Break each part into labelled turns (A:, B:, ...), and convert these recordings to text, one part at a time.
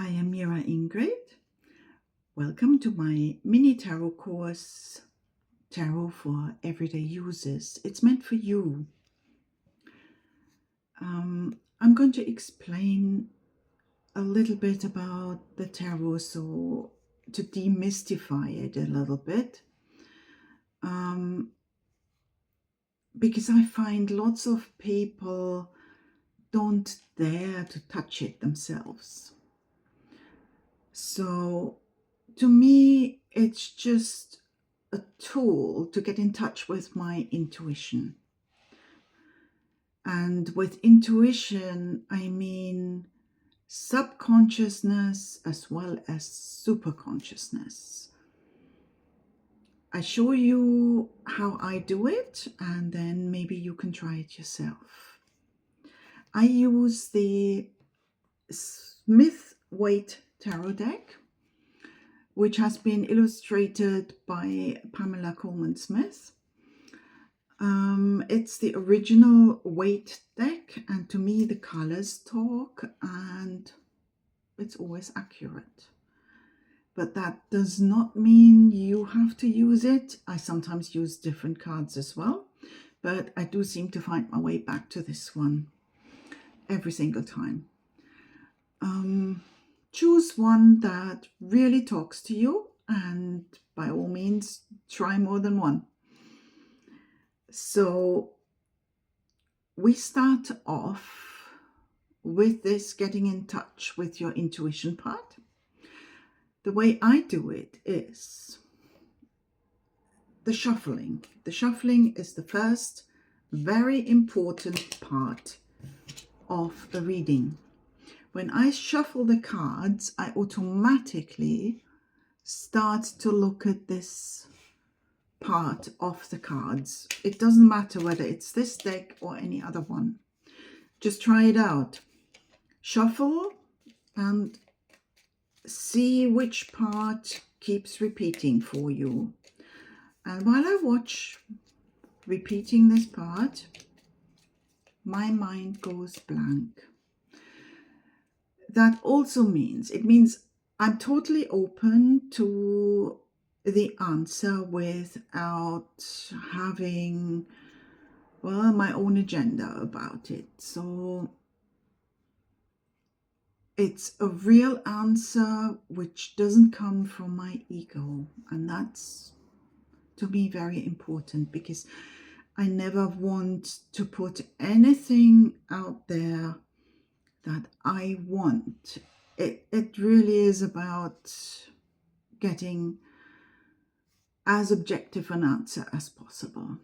A: I am Mira Ingrid. Welcome to my mini tarot course, Tarot for Everyday Users. It's meant for you. I'm going to explain a little bit about the tarot, so to demystify it a little bit, because I find lots of people don't dare to touch it themselves. So to me, it's just a tool to get in touch with my intuition. And with intuition, I mean subconsciousness as well as superconsciousness. I show you how I do it, and then maybe you can try it yourself. I use the Smith-Waite Tarot deck, which has been illustrated by Pamela Coleman-Smith. It's the original Waite deck, and to me the colors talk, and it's always accurate. But that does not mean you have to use it. I sometimes use different cards as well, but I do seem to find my way back to this one every single time. Choose one that really talks to you, and by all means try more than one. So we start off with this getting in touch with your intuition part. The way I do it is the shuffling. The shuffling is the first very important part of the reading. When I shuffle the cards, I automatically start to look at this part of the cards. It doesn't matter whether it's this deck or any other one. Just try it out. Shuffle and see which part keeps repeating for you. And while I watch repeating this part, my mind goes blank. That also means, it means I'm totally open to the answer without having, well, my own agenda about it. So it's a real answer which doesn't come from my ego. And that's, to me, very important, because I never want to put anything out there that I want. It really is about getting as objective an answer as possible.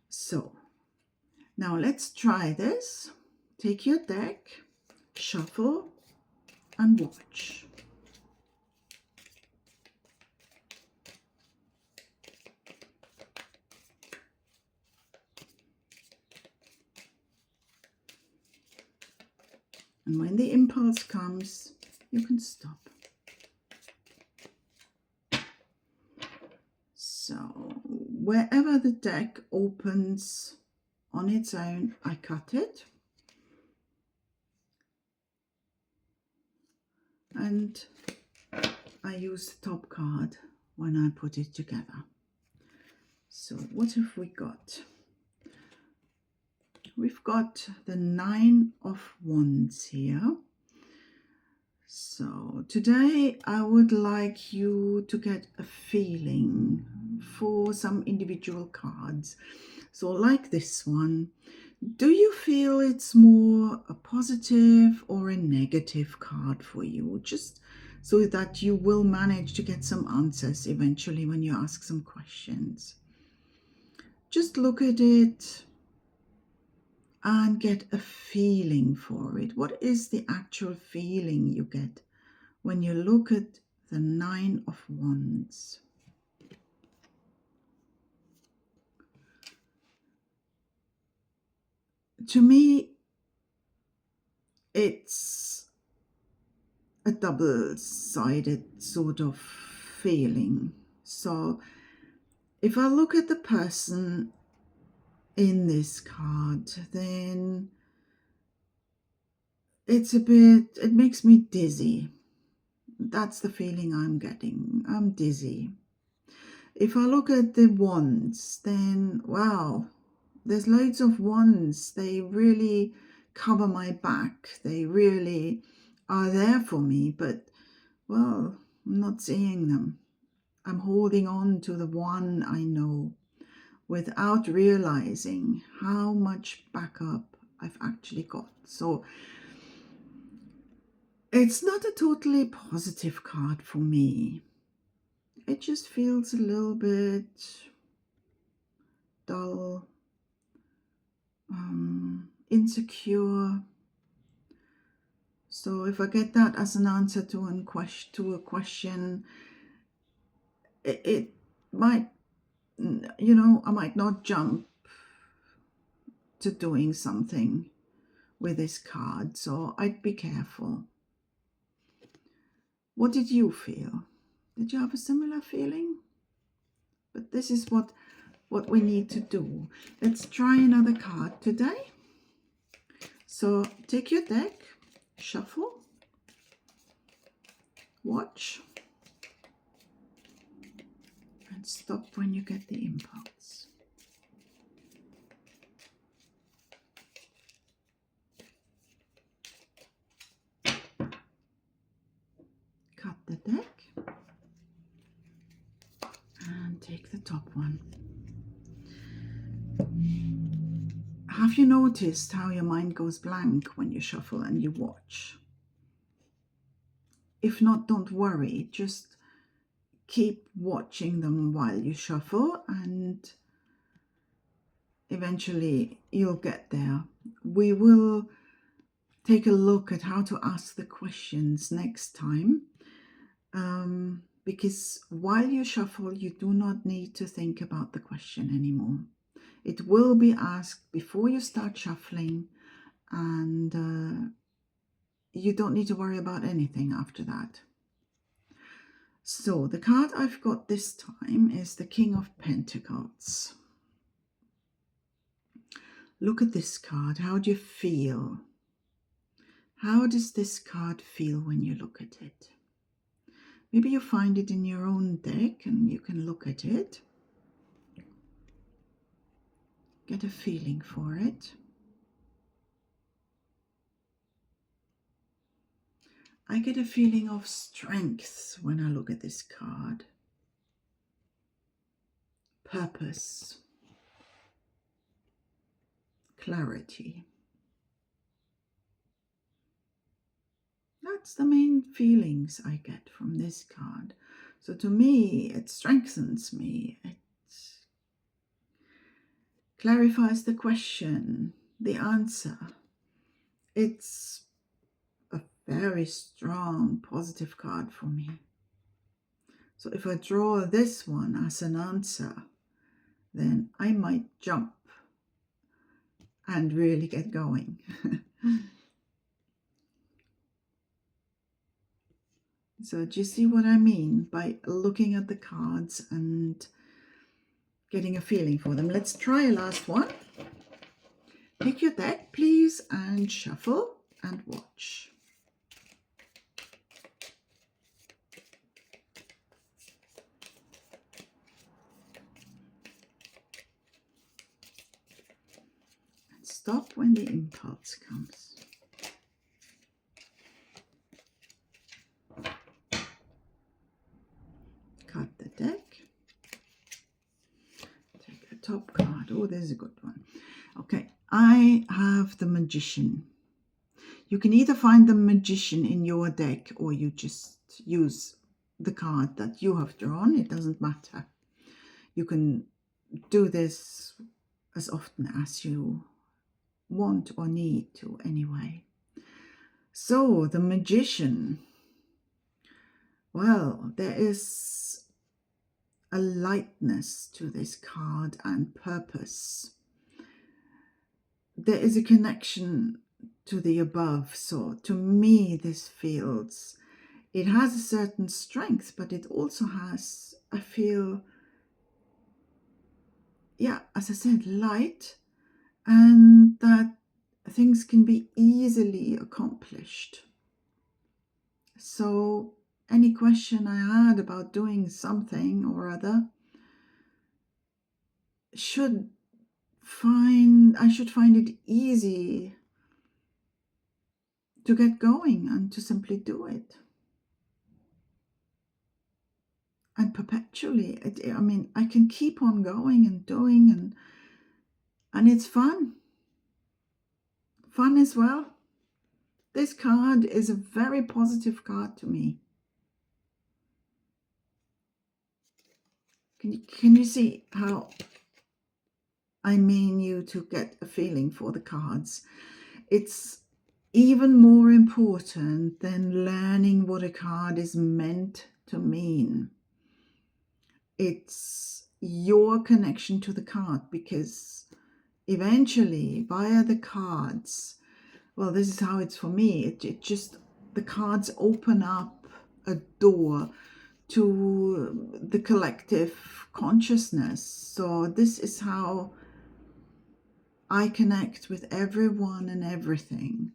A: So now let's try this. Take your deck, shuffle, and watch. And when the impulse comes, you can stop. So wherever the deck opens on its own, I cut it. And I use the top card when I put it together. So what have we got? We've got the Nine of Wands here. So today I would like you to get a feeling for some individual cards. So like this one, do you feel it's more a positive or a negative card for you? Just so that you will manage to get some answers eventually when you ask some questions. Just look at it and get a feeling for it. What is the actual feeling you get when you look at the Nine of Wands? To me, it's a double-sided sort of feeling. So if I look at the person in this card, then it makes me dizzy. That's the feeling I'm getting. I'm dizzy. If I look at the wands, then wow, there's loads of wands. They really cover my back. They really are there for me, but well, I'm not seeing them. I'm holding on to the one I know without realizing how much backup I've actually got. So it's not a totally positive card for me. It just feels a little bit dull, insecure. So if I get that as an answer to a question, it might, I might not jump to doing something with this card. So I'd be careful. What did you feel? Did you have a similar feeling? But this is what we need to do. Let's try another card today. So take your deck, shuffle, watch, and stop when you get the impulse. Cut the deck and take the top one. Have you noticed how your mind goes blank when you shuffle and you watch? If not, don't worry. Just keep watching them while you shuffle and eventually you'll get there. We will take a look at how to ask the questions next time. Because while you shuffle, you do not need to think about the question anymore. It will be asked before you start shuffling, and you don't need to worry about anything after that. So the card I've got this time is the King of Pentacles. Look at this card. How do you feel? How does this card feel when you look at it? Maybe you find it in your own deck and you can look at it. Get a feeling for it. I get a feeling of strength when I look at this card. Purpose. Clarity. That's the main feelings I get from this card. So to me, it strengthens me. It clarifies the question, the answer. It's a very strong positive card for me. So if I draw this one as an answer, then I might jump and really get going. So do you see what I mean by looking at the cards and getting a feeling for them? Let's try a last one. Pick your deck, please, and shuffle and watch. And stop when the impulse comes. Cut the deck. Take a top card. Oh, there's a good one. Okay, I have the Magician. You can either find the Magician in your deck or you just use the card that you have drawn. It doesn't matter. You can do this as often as you want or need to anyway. So the Magician. Well, there is a lightness to this card and purpose. There is a connection to the above. So to me, this feels, it has a certain strength, but it also has, I feel, yeah, as I said, light, and that things can be easily accomplished. So any question I had about doing something or other I should find it easy to get going and to simply do it. And perpetually, I can keep on going and doing, and it's fun as well. This card is a very positive card to me. Can you see how I mean you to get a feeling for the cards? It's even more important than learning what a card is meant to mean. It's your connection to the card, because eventually via the cards, well, this is how it's for me, it just, the cards open up a door to the collective consciousness. So this is how I connect with everyone and everything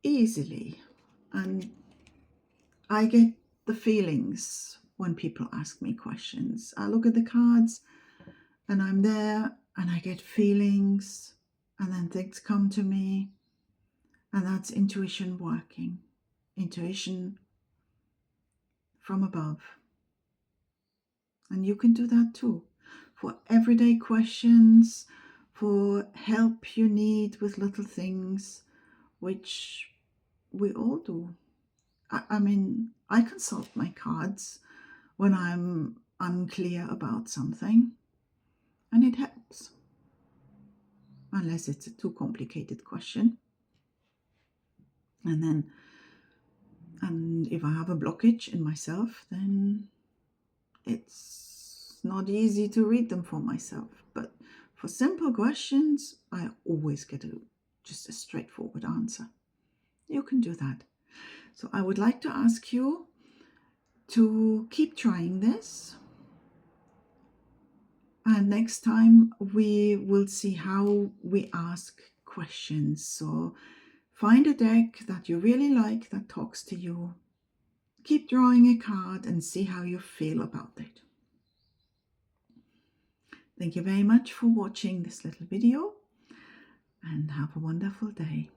A: easily, and I get the feelings when people ask me questions. I look at the cards and I'm there and I get feelings, and then things come to me, and that's intuition working. Intuition from above. And you can do that too. For everyday questions, for help you need with little things, which we all do. I consult my cards when I'm unclear about something, and it helps. Unless it's a too complicated question. And if I have a blockage in myself, then it's not easy to read them for myself. But for simple questions, I always get just a straightforward answer. You can do that. So I would like to ask you to keep trying this. And next time we will see how we ask questions. So find a deck that you really like, that talks to you. Keep drawing a card and see how you feel about it. Thank you very much for watching this little video, and have a wonderful day.